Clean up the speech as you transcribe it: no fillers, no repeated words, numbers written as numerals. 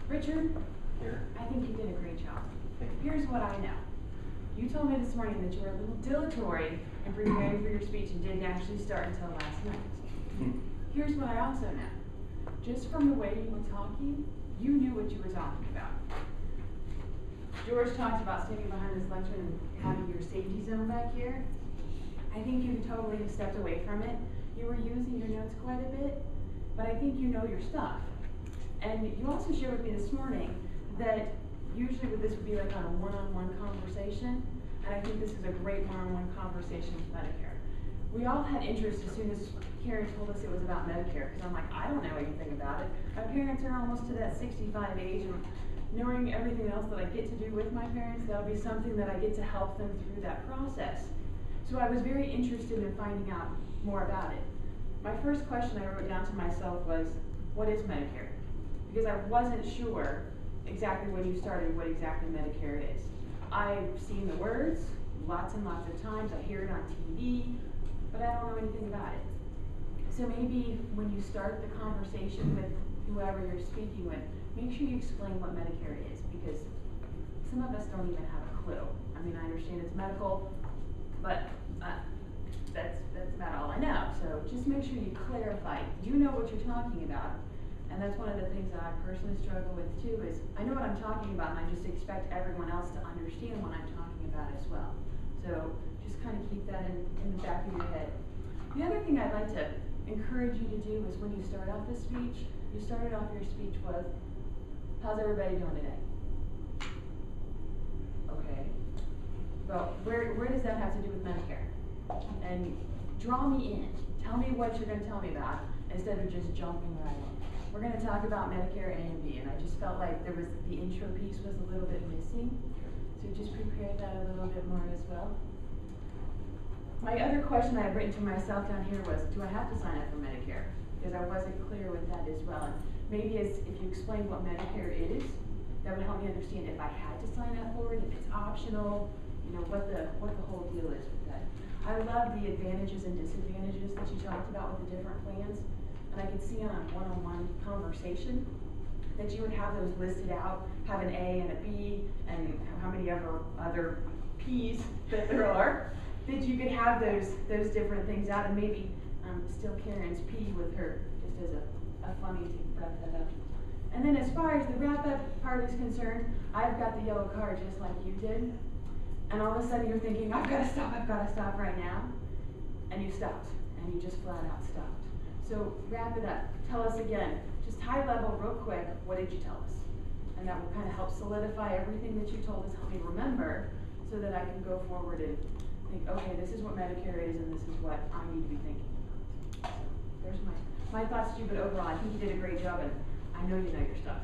Richard, Here. I think you did a great job. Thank you. Here's what I know. You told me this morning that you were a little dilatory in preparing for your speech and didn't actually start until last night. Here's what I also know. Just from the way you were talking, you knew what you were talking about. George talked about standing behind this lectern and having your safety zone back here. I think you totally have stepped away from it. You were using your notes quite a bit, but I think you know your stuff. And you also shared with me this morning that usually this would be like on a one-on-one conversation, and I think this is a great one-on-one conversation with Medicare. We all had interest as soon as Karen told us it was about Medicare, because I'm like, I don't know anything about it. My parents are almost to that 65 age, and knowing everything else that I get to do with my parents, that'll be something that I get to help them through that process. So I was very interested in finding out more about it. My first question I wrote down to myself was, what is Medicare? Because I wasn't sure exactly when you started what exactly Medicare is. I've seen the words lots and lots of times, I hear it on TV, but I don't know anything about it. So maybe when you start the conversation with whoever you're speaking with, make sure you explain what Medicare is, because some of us don't even have a clue. I mean, I understand it's medical, but that's about all I know. So just make sure you clarify. You know what you're talking about, and that's one of the things that I personally struggle with too, is I know what I'm talking about, and I just expect everyone else to understand what I'm talking about as well. So just kind of keep that in the back of your head. The other thing I'd like to encourage you to do is when you start off the speech, you started off your speech with, how's everybody doing today? Okay. Well, where does that have to do with Medicare? And draw me in. Tell me what you're going to tell me about instead of just jumping right in. We're going to talk about Medicare A and B, and I just felt like there was the intro piece was a little bit missing. So just prepare that a little bit more as well. My other question I had written to myself down here was, do I have to sign up for Medicare? Because I wasn't clear with that as well. And maybe if you explain what Medicare is, that would help me understand if I had to sign up for it, if it's optional, you know, what the whole deal is with that. I love the advantages and disadvantages that you talked about with the different plans. And I could see on a one-on-one conversation that you would have those listed out, have an A and a B, and how many other P's that there are, that you could have those different things out, and maybe still Karen's P with her, just as a funny to wrap that up. And then as far as the wrap-up part is concerned, I've got the yellow card just like you did, and all of a sudden you're thinking, I've got to stop right now, and you stopped, and you just flat out stopped. So wrap it up. Tell us again, just high level, real quick, what did you tell us? And that will kind of help solidify everything that you told us, help me remember, so that I can go forward and think, okay, this is what Medicare is, and this is what I need to be thinking about. So there's my thoughts to you, but overall, I think you did a great job, and I know you know your stuff.